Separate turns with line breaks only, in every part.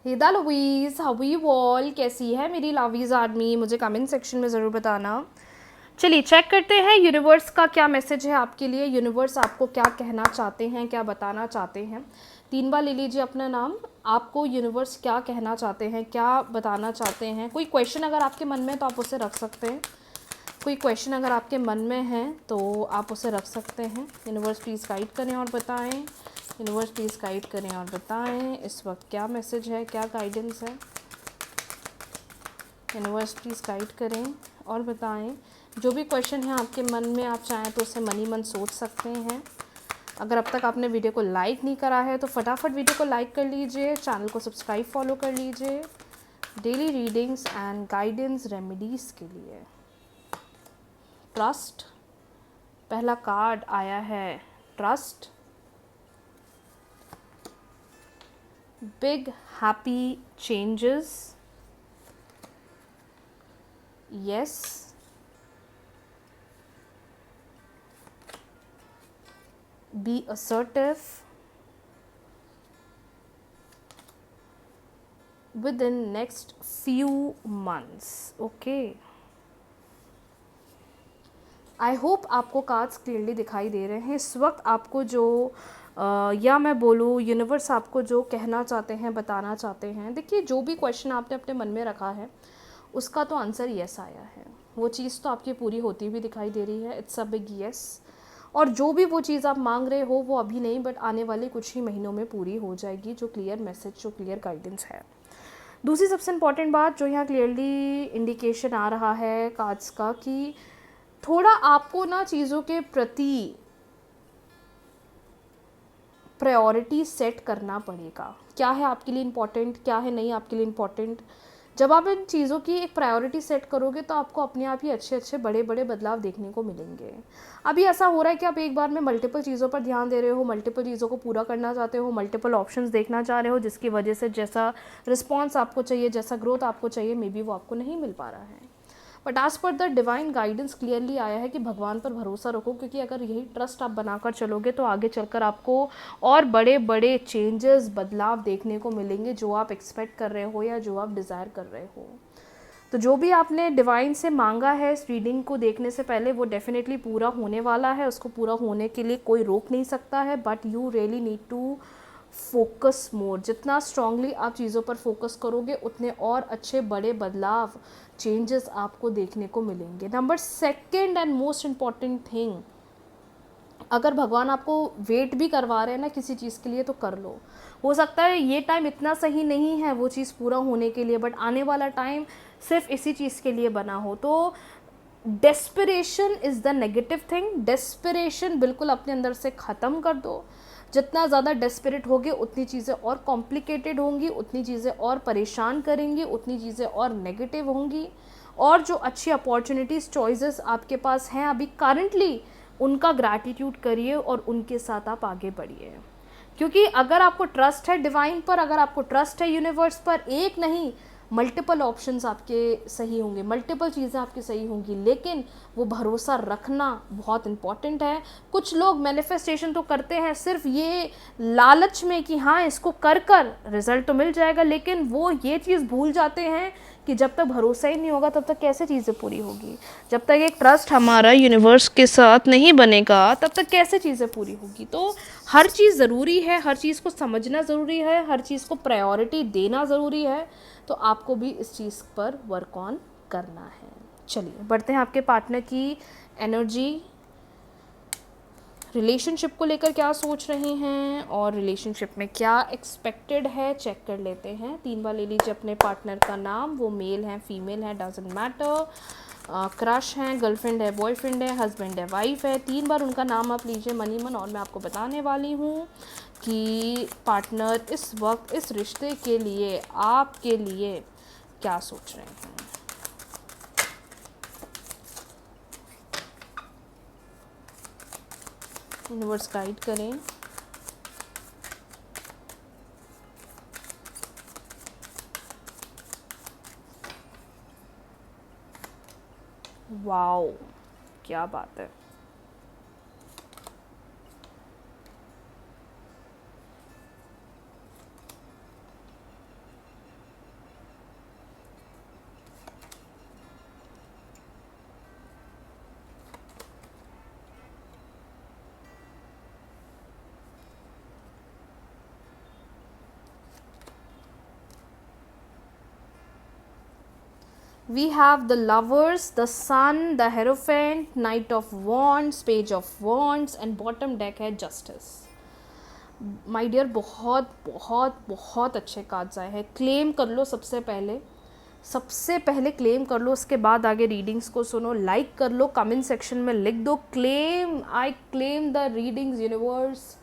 हेदा लवीज़, how you all, कैसी है मेरी लावीज़ आदमी, मुझे कमेंट सेक्शन में ज़रूर बताना। चलिए चेक करते हैं यूनिवर्स का क्या मैसेज है आपके लिए। यूनिवर्स आपको क्या कहना चाहते हैं, क्या बताना चाहते हैं। 3 बार ले लीजिए अपना नाम। आपको यूनिवर्स क्या कहना चाहते हैं, क्या बताना चाहते हैं। कोई क्वेश्चन अगर आपके मन में है तो आप उसे रख सकते हैं। कोई क्वेश्चन अगर आपके मन में है तो आप उसे रख सकते हैं। यूनिवर्स प्लीज़ गाइड करें और बताएं। यूनिवर्स प्लीज़ गाइड करें और बताएं इस वक्त क्या मैसेज है, क्या गाइडेंस है। यूनिवर्स प्लीज़ गाइड करें और बताएं। जो भी क्वेश्चन है आपके मन में, आप चाहें तो उसे मन ही मन सोच सकते हैं। अगर अब तक आपने वीडियो को लाइक नहीं करा है तो फटाफट वीडियो को लाइक कर लीजिए, चैनल को सब्सक्राइब फॉलो कर लीजिए daily readings and guidance remedies के लिए। ट्रस्ट, पहला कार्ड आया है trust. Big happy changes, yes. Be assertive, within next few months, okay। I hope आपको कार्ड्स क्लियरली दिखाई दे रहे हैं इस वक्त। आपको जो या मैं बोलूँ यूनिवर्स आपको जो कहना चाहते हैं, बताना चाहते हैं। देखिए जो भी क्वेश्चन आपने अपने मन में रखा है उसका तो आंसर यस आया है। वो चीज़ तो आपकी पूरी होती हुई दिखाई दे रही है, इट्स अ बिग यस। और जो भी वो चीज़ आप मांग रहे हो वो अभी नहीं बट आने वाले कुछ ही महीनों में पूरी हो जाएगी, जो क्लियर मैसेज, जो क्लियर गाइडेंस है। दूसरी सबसे इम्पॉर्टेंट बात जो यहाँ क्लियरली इंडिकेशन आ रहा है कार्ड्स का, कि थोड़ा आपको ना चीज़ों के प्रति प्रायोरिटी सेट करना पड़ेगा। क्या है आपके लिए इम्पॉर्टेंट, क्या है नहीं आपके लिए इम्पॉर्टेंट। जब आप इन चीज़ों की एक प्रायोरिटी सेट करोगे तो आपको अपने आप ही अच्छे अच्छे बड़े बड़े बदलाव देखने को मिलेंगे। अभी ऐसा हो रहा है कि आप एक बार में मल्टीपल चीज़ों पर ध्यान दे रहे हो, मल्टीपल चीज़ों को पूरा करना चाहते हो, मल्टीपल ऑप्शंस देखना चाह रहे हो, जिसकी वजह से जैसा रिस्पॉन्स आपको चाहिए, जैसा ग्रोथ आपको चाहिए, मे बी वो आपको नहीं मिल पा रहा है। But as per the divine guidance clearly आया है कि भगवान पर भरोसा रखो, क्योंकि अगर यही ट्रस्ट आप बनाकर चलोगे तो आगे चलकर आपको और बड़े बड़े चेंजेस, बदलाव देखने को मिलेंगे, जो आप एक्सपेक्ट कर रहे हो या जो आप डिज़ायर कर रहे हो। तो जो भी आपने डिवाइन से मांगा है इस रीडिंग को देखने से पहले, वो डेफिनेटली पूरा होने वाला है। उसको पूरा होने के लिए कोई रोक नहीं सकता है, but you really need to focus more. जितना स्ट्रांगली आप चीज़ों पर फोकस करोगे उतने और अच्छे बड़े बदलाव, चेंजेस आपको देखने को मिलेंगे। Number second and most important thing, अगर भगवान आपको वेट भी करवा रहे हैं ना किसी चीज़ के लिए तो कर लो। हो सकता है ये टाइम इतना सही नहीं है वो चीज़ पूरा होने के लिए, बट आने वाला टाइम सिर्फ इसी चीज़ के लिए बना हो। तो desperation is the negative thing. Desperation बिल्कुल अपने अंदर से ख़त्म कर दो। जितना ज़्यादा डेस्परेट होगे उतनी चीज़ें और कॉम्प्लिकेटेड होंगी, उतनी चीज़ें और परेशान करेंगी, उतनी चीज़ें और नेगेटिव होंगी। और जो अच्छी अपॉर्चुनिटीज़, चॉइसेस आपके पास हैं अभी करंटली, उनका ग्रैटिट्यूड करिए और उनके साथ आप आगे बढ़िए। क्योंकि अगर आपको ट्रस्ट है डिवाइन पर, अगर आपको ट्रस्ट है यूनिवर्स पर, एक नहीं मल्टीपल ऑप्शंस आपके सही होंगे, मल्टीपल चीज़ें आपकी सही होंगी, लेकिन वो भरोसा रखना बहुत इंपॉर्टेंट है। कुछ लोग मैनिफेस्टेशन तो करते हैं सिर्फ ये लालच में कि हाँ इसको कर कर रिजल्ट तो मिल जाएगा, लेकिन वो ये चीज़ भूल जाते हैं कि जब तक भरोसा ही नहीं होगा तब तक कैसे चीज़ें पूरी होगी। जब तक एक ट्रस्ट हमारा यूनिवर्स के साथ नहीं बनेगा तब तक कैसे चीज़ें पूरी होगी। तो हर चीज़ ज़रूरी है, हर चीज़ को समझना ज़रूरी है, हर चीज़ को प्रायोरिटी देना ज़रूरी है। तो आपको भी इस चीज़ पर वर्क ऑन करना है। चलिए बढ़ते हैं आपके पार्टनर की एनर्जी। रिलेशनशिप को लेकर क्या सोच रहे हैं और रिलेशनशिप में क्या एक्सपेक्टेड है, चेक कर लेते हैं। 3 बार ले लीजिए अपने पार्टनर का नाम। वो मेल है, फीमेल है, डजेंट मैटर। क्रश है, गर्लफ्रेंड है, बॉयफ्रेंड है, हस्बैंड है, वाइफ है। 3 बार उनका नाम आप लीजिए मनी मन, और मैं आपको बताने वाली हूँ कि पार्टनर इस वक्त इस रिश्ते के लिए, आपके लिए क्या सोच रहे हैं। यूनिवर्स गाइड करें। वाओ, क्या बात है। we have the lovers, the sun, the hierophant, knight of wands, page of wands and bottom deck है justice. माय डियर बहुत बहुत बहुत अच्छे कार्ड्स आए हैं. क्लेम कर लो सबसे पहले क्लेम कर लो, उसके बाद आगे रीडिंग्स को सुनो. लाइक कर लो, कमेंट सेक्शन में लिख दो claim, I claim the readings universe,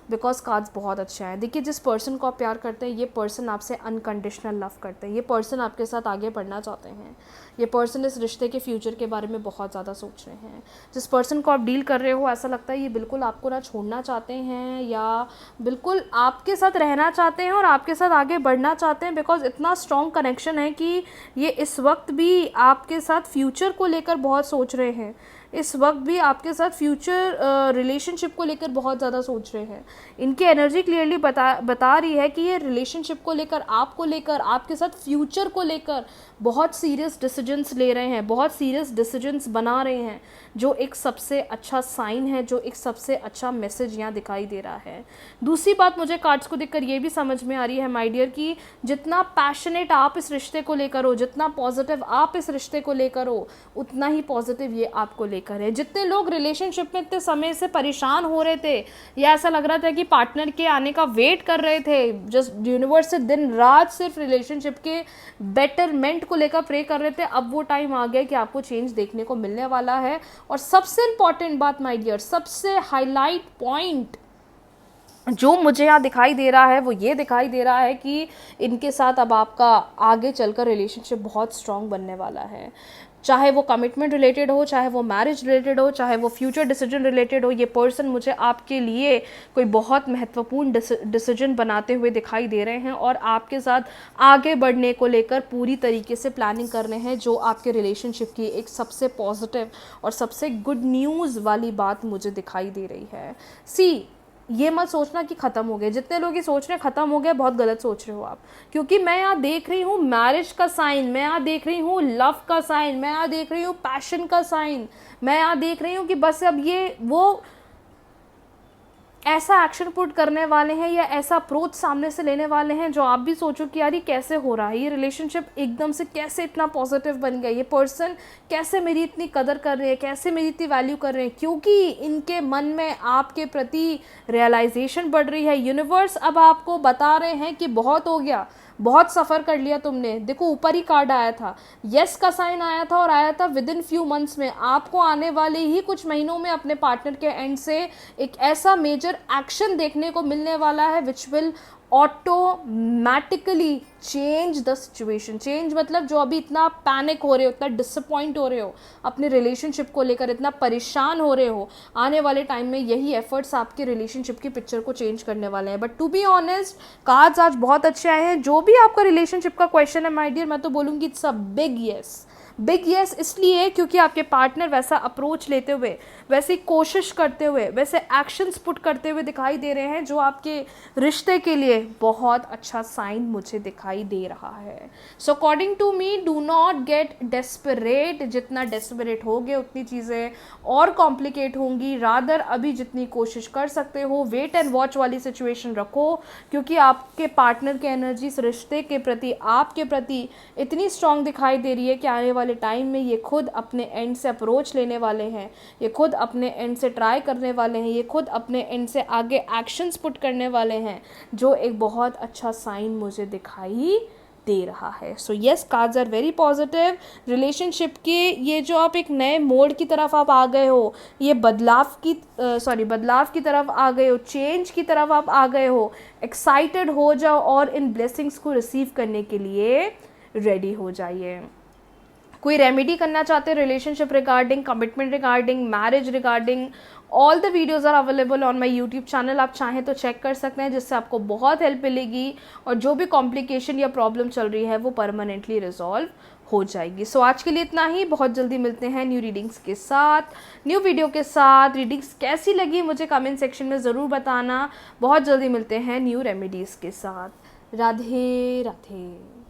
because cards बहुत अच्छे हैं. देखिए, जिस पर्सन को आप प्यार करते हैं, ये पर्सन आपसे अनकंडीशनल लव करते हैं. ये पर्सन आपके साथ आगे बढ़ना चाहते हैं. ये पर्सन इस रिश्ते के फ्यूचर के बारे में बहुत ज़्यादा सोच रहे हैं. जिस पर्सन को आप डील कर रहे हो, ऐसा लगता है ये बिल्कुल आपको ना छोड़ना चाहते हैं या बिल्कुल आपके साथ रहना चाहते हैं और आपके साथ आगे बढ़ना चाहते हैं. बिकॉज इतना स्ट्रॉन्ग कनेक्शन है कि ये इस वक्त भी आपके साथ फ्यूचर को लेकर बहुत सोच रहे हैं. इस वक्त भी आपके साथ फ्यूचर रिलेशनशिप को लेकर बहुत ज़्यादा सोच रहे हैं. इनकी एनर्जी क्लियरली बता रही है कि ये रिलेशनशिप को लेकर, आपको लेकर, आपके साथ फ्यूचर को लेकर बहुत सीरियस डिसीजंस ले रहे हैं, बहुत सीरियस डिसीजंस बना रहे हैं, जो एक सबसे अच्छा साइन है, जो एक सबसे अच्छा मैसेज यहाँ दिखाई दे रहा है. दूसरी बात, मुझे कार्ड्स को देखकर ये भी समझ में आ रही है माय डियर कि जितना पैशनेट आप इस रिश्ते को लेकर हो, जितना पॉजिटिव आप इस रिश्ते को लेकर हो, उतना ही पॉजिटिव ये आपको लेकर है. जितने लोग रिलेशनशिप में इतने समय से परेशान हो रहे थे या ऐसा लग रहा था कि पार्टनर के आने का वेट कर रहे थे, जस्ट यूनिवर्स से दिन रात सिर्फ रिलेशनशिप के बेटरमेंट को लेकर प्रे कर रहे थे, अब वो टाइम आ गया कि आपको चेंज देखने को मिलने वाला है. और सबसे इंपॉर्टेंट बात माय डियर, सबसे हाईलाइट पॉइंट जो मुझे यहाँ दिखाई दे रहा है वो ये दिखाई दे रहा है कि इनके साथ अब आपका आगे चलकर रिलेशनशिप बहुत स्ट्रॉन्ग बनने वाला है. चाहे वो कमिटमेंट रिलेटेड हो, चाहे वो मैरिज रिलेटेड हो, चाहे वो फ्यूचर डिसीजन रिलेटेड हो, ये पर्सन मुझे आपके लिए कोई बहुत महत्वपूर्ण डिसीजन बनाते हुए दिखाई दे रहे हैं और आपके साथ आगे बढ़ने को लेकर पूरी तरीके से प्लानिंग कर रहे हैं, जो आपके रिलेशनशिप की एक सबसे पॉजिटिव और सबसे गुड न्यूज़ वाली बात मुझे दिखाई दे रही है. सी, ये मत सोचना कि ख़त्म हो गए. जितने लोग ये सोच रहे हैं ख़त्म हो गया, बहुत गलत सोच रहे हो आप, क्योंकि मैं यहाँ देख रही हूँ मैरिज का साइन, मैं यहाँ देख रही हूँ लव का साइन, मैं यहाँ देख रही हूँ पैशन का साइन, मैं यहाँ देख रही हूँ कि बस अब ये वो ऐसा एक्शन पुट करने वाले हैं या ऐसा अप्रोच सामने से लेने वाले हैं जो आप भी सोचो कि यार ये कैसे हो रहा है, ये रिलेशनशिप एकदम से कैसे इतना पॉजिटिव बन गया, ये पर्सन कैसे मेरी इतनी कदर कर रहे हैं, कैसे मेरी इतनी वैल्यू कर रहे हैं, क्योंकि इनके मन में आपके प्रति रियलाइजेशन बढ़ रही है. यूनिवर्स अब आपको बता रहे हैं कि बहुत हो गया, बहुत सफ़र कर लिया तुमने. देखो, ऊपर ही कार्ड आया था, यस का साइन आया था और आया था विद इन फ्यू मंथ्स में. आपको आने वाले ही कुछ महीनों में अपने पार्टनर के एंड से एक ऐसा मेजर एक्शन देखने को मिलने वाला है which will automatically change the situation. Change मतलब जो अभी इतना पैनिक हो रहे हो, इतना डिसअपॉइंट हो रहे हो अपने रिलेशनशिप को लेकर, इतना परेशान हो रहे हो, आने वाले टाइम में यही एफर्ट्स आपके रिलेशनशिप की पिक्चर को चेंज करने वाले हैं. But to be honest, cards आज बहुत अच्छे आए हैं. जो भी आपका रिलेशनशिप का क्वेश्चन है माय डियर, मैं तो बोलूँगी it's a big yes. Big yes इसलिए क्योंकि आपके पार्टनर वैसा अप्रोच लेते हुए, वैसी कोशिश करते हुए, वैसे एक्शंस पुट करते हुए दिखाई दे रहे हैं जो आपके रिश्ते के लिए बहुत अच्छा साइन मुझे दिखाई दे रहा है. So according to me, do not get desperate. जितना डेस्परेट होगे उतनी चीज़ें और कॉम्प्लिकेट होंगी. रादर अभी जितनी कोशिश कर सकते हो वेट एंड वॉच वाली सिचुएशन रखो, क्योंकि आपके पार्टनर की एनर्जी इस रिश्ते के प्रति, आपके प्रति इतनी स्ट्रांग दिखाई दे रही है कि आने वाले टाइम में ये खुद अपने एंड से अप्रोच लेने वाले हैं, ये खुद अपने एंड से ट्राई करने वाले हैं, ये खुद अपने एंड से आगे एक्शंस पुट करने वाले हैं, जो एक बहुत अच्छा साइन मुझे दिखाई दे रहा है. So yes, cards are very positive. Relationship के ये जो आप एक नए मोड की तरफ आप आ गए हो, ये बदलाव की तरफ आ गए हो, चेंज की तरफ आप आ गए हो, एक्साइटेड हो जाओ और इन ब्लेसिंग्स को रिसीव करने के लिए रेडी हो जाइए. कोई रेमेडी करना चाहते हैं relationship regarding, commitment regarding, marriage regarding, all the videos are available on my YouTube channel. आप चाहें तो चेक कर सकते हैं, जिससे आपको बहुत हेल्प मिलेगी और जो भी कॉम्प्लिकेशन या प्रॉब्लम चल रही है वो परमानेंटली रिजॉल्व हो जाएगी. सो आज के लिए इतना ही. बहुत जल्दी मिलते हैं न्यू रीडिंग्स के साथ, न्यू वीडियो के साथ. रीडिंग्स कैसी लगी मुझे कमेंट सेक्शन में ज़रूर बताना. बहुत जल्दी मिलते हैं न्यू रेमेडीज़ के साथ. राधे राधे.